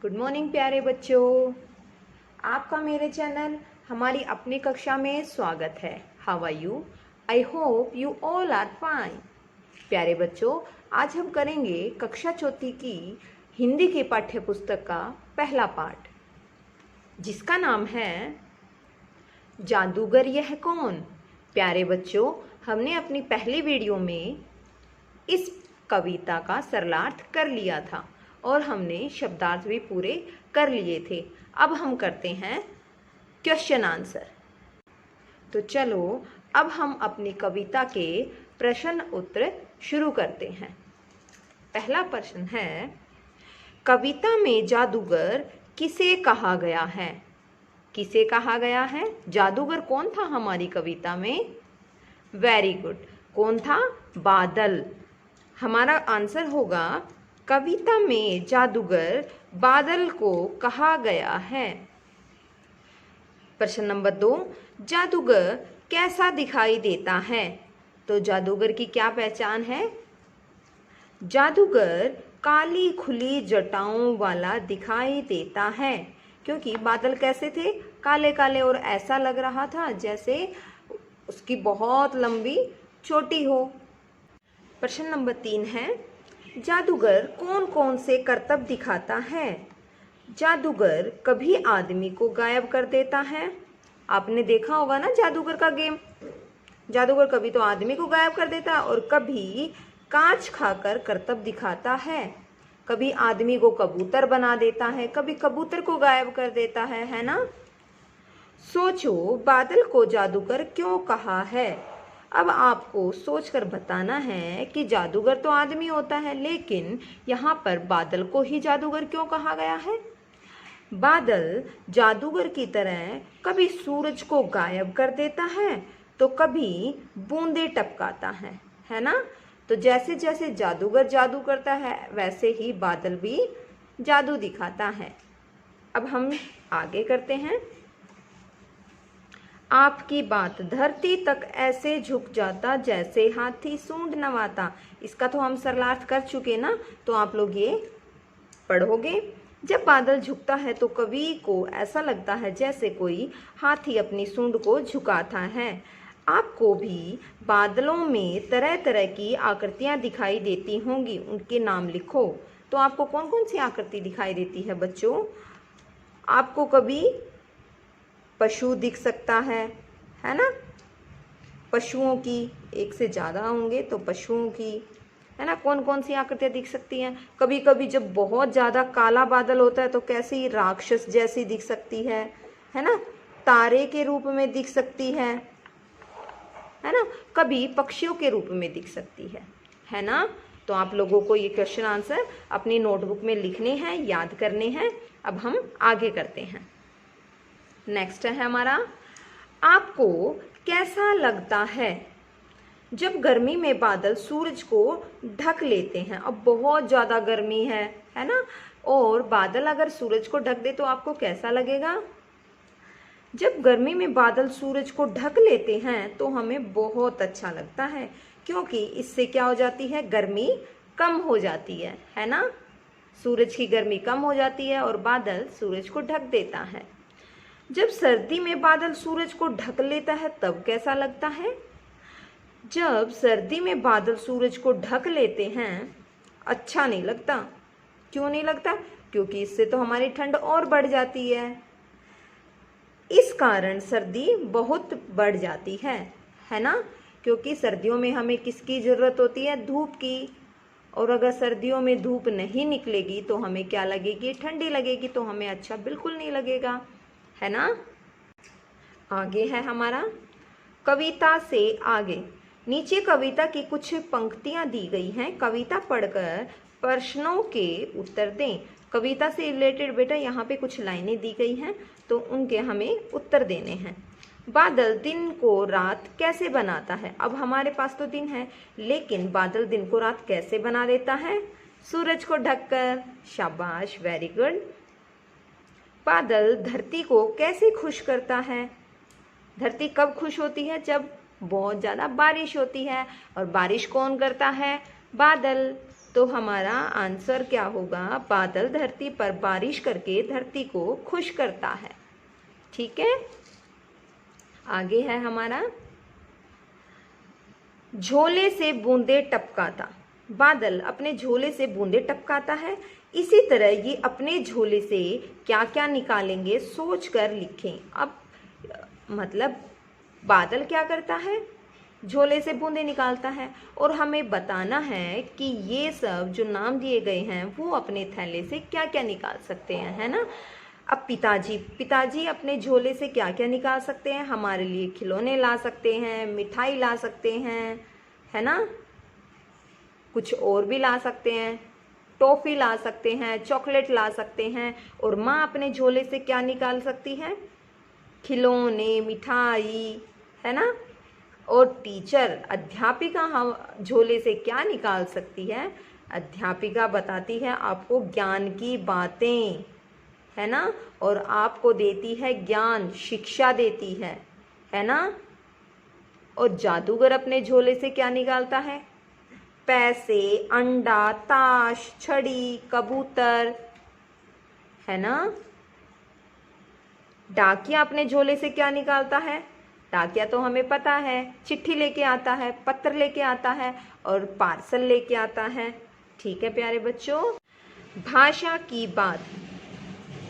Good morning प्यारे बच्चों, आपका मेरे चैनल हमारी अपनी कक्षा में स्वागत है। How are you? I hope you all are fine. प्यारे बच्चों, आज हम करेंगे कक्षा चौथी की हिंदी की पाठ्य पुस्तक का पहला पाठ, जिसका नाम है जादूगर यह कौन। प्यारे बच्चों, हमने अपनी पहली वीडियो में इस कविता का सरलार्थ कर लिया था और हमने शब्दार्थ भी पूरे कर लिए थे। अब हम करते हैं क्वेश्चन आंसर। तो चलो अब हम अपनी कविता के प्रश्न उत्तर शुरू करते हैं। पहला प्रश्न है, कविता में जादूगर किसे कहा गया है? किसे कहा गया है? जादूगर कौन था हमारी कविता में? Very good. कौन था? बादल। हमारा आंसर होगा कविता में जादूगर बादल को कहा गया है। प्रश्न नंबर 2, जादूगर कैसा दिखाई देता है? तो जादूगर की क्या पहचान है? जादूगर काली खुली जटाओं वाला दिखाई देता है, क्योंकि बादल कैसे थे? काले काले, और ऐसा लग रहा था जैसे उसकी बहुत लंबी चोटी हो। प्रश्न नंबर 3 है, जादूगर कौन कौन से करतब दिखाता है? जादूगर कभी आदमी को गायब कर देता है। आपने देखा होगा ना जादूगर का गेम। जादूगर कभी तो आदमी को गायब कर देता है और कभी कांच खाकर करतब दिखाता है। कभी आदमी को कबूतर बना देता है, कभी कबूतर को गायब कर देता है ना। सोचो, बादल को जादूगर क्यों कहा है? अब आपको सोचकर बताना है कि जादूगर तो आदमी होता है, लेकिन यहाँ पर बादल को ही जादूगर क्यों कहा गया है? बादल जादूगर की तरह कभी सूरज को गायब कर देता है तो कभी बूंदे टपकाता है ना। तो जैसे जैसे जादूगर जादू करता है वैसे ही बादल भी जादू दिखाता है। अब हम आगे करते हैं। आपकी बात धरती तक ऐसे झुक जाता जैसे हाथी सूंड नवाता। इसका तो हम सरलार्थ कर चुके ना, तो आप लोग ये पढ़ोगे। जब बादल झुकता है तो कवि को ऐसा लगता है जैसे कोई हाथी अपनी सूंड को झुकाता है। आपको भी बादलों में तरह तरह की आकृतियां दिखाई देती होंगी, उनके नाम लिखो। तो आपको कौन कौन सी आकृति दिखाई देती है बच्चों? आपको कभी पशु दिख सकता है ना। पशुओं की, एक से ज़्यादा होंगे तो पशुओं की, है ना। कौन कौन सी आकृतियाँ दिख सकती हैं? कभी कभी जब बहुत ज़्यादा काला बादल होता है तो कैसी राक्षस जैसी दिख सकती है ना। तारे के रूप में दिख सकती है ना। कभी पक्षियों के रूप में दिख सकती है ना। तो आप लोगों को ये क्वेश्चन आंसर अपनी नोटबुक में लिखने हैं, याद करने हैं। अब हम आगे करते हैं। नेक्स्ट है हमारा, आपको कैसा लगता है जब गर्मी में बादल सूरज को ढक लेते हैं? अब बहुत ज़्यादा गर्मी है ना, और बादल अगर सूरज को ढक दे तो आपको कैसा लगेगा? जब गर्मी में बादल सूरज को ढक लेते हैं तो हमें बहुत अच्छा लगता है, क्योंकि इससे क्या हो जाती है? गर्मी कम हो जाती है ना। सूरज की गर्मी कम हो जाती है और बादल सूरज को ढक देता है। जब सर्दी में बादल सूरज को ढक लेता है तब कैसा लगता है? जब सर्दी में बादल सूरज को ढक लेते हैं अच्छा नहीं लगता। क्यों नहीं लगता? क्योंकि इससे तो हमारी ठंड और बढ़ जाती है। इस कारण सर्दी बहुत बढ़ जाती है ना। क्योंकि सर्दियों में हमें किसकी ज़रूरत होती है? धूप की। और अगर सर्दियों में धूप नहीं निकलेगी तो हमें क्या लगेगी? ठंडी लगेगी, तो हमें अच्छा बिल्कुल नहीं लगेगा, है ना। आगे है हमारा कविता से आगे। नीचे कविता की कुछ पंक्तियां दी गई हैं, कविता पढ़कर प्रश्नों के उत्तर दें। कविता से रिलेटेड बेटा यहाँ पे कुछ लाइनें दी गई हैं, तो उनके हमें उत्तर देने हैं। बादल दिन को रात कैसे बनाता है? अब हमारे पास तो दिन है, लेकिन बादल दिन को रात कैसे बना देता है? सूरज को ढककर। शाबाश, वेरी गुड। बादल धरती को कैसे खुश करता है? धरती कब खुश होती है? जब बहुत ज़्यादा बारिश होती है। और बारिश कौन करता है? बादल। तो हमारा आंसर क्या होगा? बादल धरती पर बारिश करके धरती को खुश करता है। ठीक है, आगे है हमारा, झोले से बूंदे टपकाता। बादल अपने झोले से बूंदे टपकाता है, इसी तरह ये अपने झोले से क्या क्या निकालेंगे सोच कर लिखें। अब मतलब बादल क्या करता है? झोले से बूंदे निकालता है, और हमें बताना है कि ये सब जो नाम दिए गए हैं वो अपने थैले से क्या क्या निकाल सकते हैं, है ना। अब पिताजी अपने झोले से क्या क्या निकाल सकते हैं? हमारे लिए खिलौने ला सकते हैं, मिठाई ला सकते हैं, है ना, कुछ और भी ला सकते हैं, टॉफ़ी ला सकते हैं, चॉकलेट ला सकते हैं। और माँ अपने झोले से क्या निकाल सकती है? खिलौने, मिठाई, है ना। और टीचर, अध्यापिका हम झोले से क्या निकाल सकती है? अध्यापिका बताती है आपको ज्ञान की बातें, है ना, और आपको देती है ज्ञान, शिक्षा देती है ना। और जादूगर अपने झोले से क्या निकालता है? पैसे, अंडा, ताश, छड़ी, कबूतर, है ना। डाकिया अपने झोले से क्या निकालता है? डाकिया तो हमें पता है, चिट्ठी लेके आता है, पत्र लेके आता है और पार्सल लेके आता है। ठीक है प्यारे बच्चों, भाषा की बात।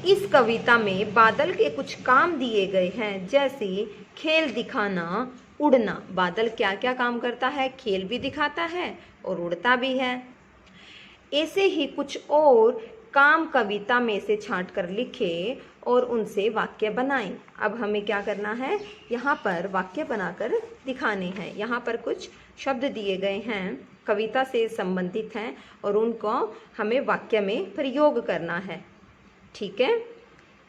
इस कविता में बादल के कुछ काम दिए गए हैं, जैसे खेल दिखाना, उड़ना। बादल क्या क्या काम करता है? खेल भी दिखाता है और उड़ता भी है। ऐसे ही कुछ और काम कविता में से छांट कर लिखे और उनसे वाक्य बनाएं। अब हमें क्या करना है? यहाँ पर वाक्य बनाकर दिखाने हैं। यहाँ पर कुछ शब्द दिए गए हैं, कविता से संबंधित हैं, और उनको हमें वाक्य में प्रयोग करना है। ठीक है,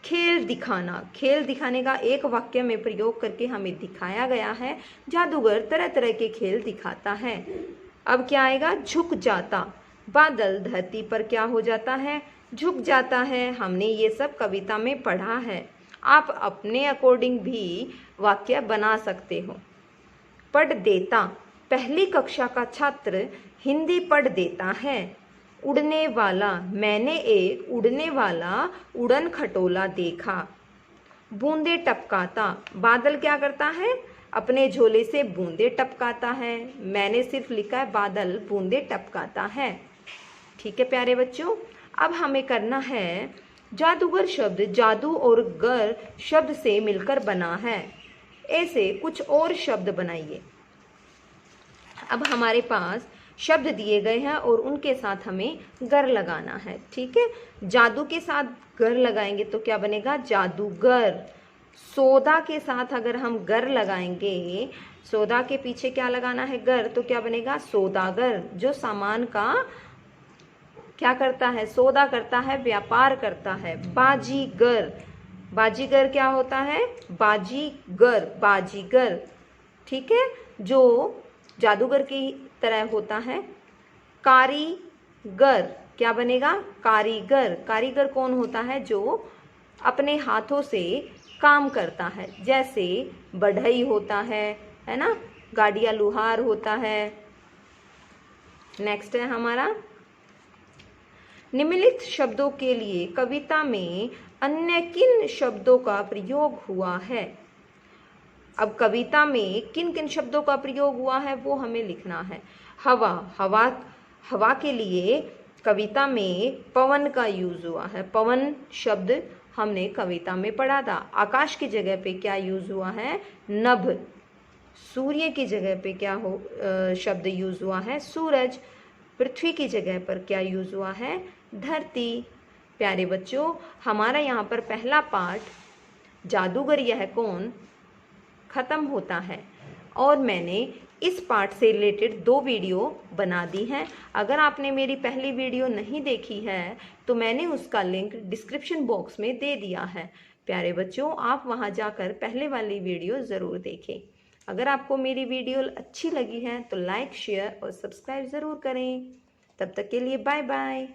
खेल दिखाना, खेल दिखाने का एक वाक्य में प्रयोग करके हमें दिखाया गया है। जादूगर तरह तरह के खेल दिखाता है। अब क्या आएगा? झुक जाता। बादल धरती पर क्या हो जाता है? झुक जाता है। हमने ये सब कविता में पढ़ा है। आप अपने अकॉर्डिंग भी वाक्य बना सकते हो। पढ़ देता, पहली कक्षा का छात्र हिंदी पढ़ देता है। उड़ने वाला, मैंने एक उड़ने वाला उड़न खटोला देखा। बूंदे टपकाता, बादल क्या करता है? अपने झोले से बूंदे टपकाता है। मैंने सिर्फ लिखा है बादल बूंदे टपकाता है। ठीक है प्यारे बच्चों, अब हमें करना है, जादूगर शब्द जादू और गर शब्द से मिलकर बना है। ऐसे कुछ और शब्द बनाइए। अब हमारे पास शब्द दिए गए हैं और उनके साथ हमें गर लगाना है। ठीक है, जादू के साथ गर लगाएंगे तो क्या बनेगा? जादूगर। सौदा के साथ अगर हम गर लगाएंगे, सौदा के पीछे क्या लगाना है? गर, तो क्या बनेगा? सौदागर, जो सामान का क्या करता है? सौदा करता है, व्यापार करता है। बाजीगर, बाजीगर क्या होता है? बाजीगर, बाजीगर। ठीक है, जो जादूगर की तरह होता है। कारीगर, क्या बनेगा? कारीगर। कारीगर कौन होता है? जो अपने हाथों से काम करता है, जैसे बढ़ई होता है ना, गाड़िया लुहार होता है। नेक्स्ट है हमारा, निम्नलिखित शब्दों के लिए कविता में अन्य किन शब्दों का प्रयोग हुआ है? अब कविता में किन किन शब्दों का प्रयोग हुआ है वो हमें लिखना है। हवा, हवा, हवा के लिए कविता में पवन का यूज हुआ है। पवन शब्द हमने कविता में पढ़ा था। आकाश की जगह पे क्या यूज हुआ है? नभ। सूर्य की जगह पे क्या शब्द यूज हुआ है? सूरज। पृथ्वी की जगह पर क्या यूज हुआ है? धरती। प्यारे बच्चों, हमारा यहाँ पर पहला पाठ जादूगर यह कौन खत्म होता है, और मैंने इस पाठ से रिलेटेड 2 वीडियो बना दी हैं। अगर आपने मेरी पहली वीडियो नहीं देखी है तो मैंने उसका लिंक डिस्क्रिप्शन बॉक्स में दे दिया है। प्यारे बच्चों, आप वहां जाकर पहले वाली वीडियो ज़रूर देखें। अगर आपको मेरी वीडियो अच्छी लगी है तो लाइक, शेयर और सब्सक्राइब ज़रूर करें। तब तक के लिए बाय बाय।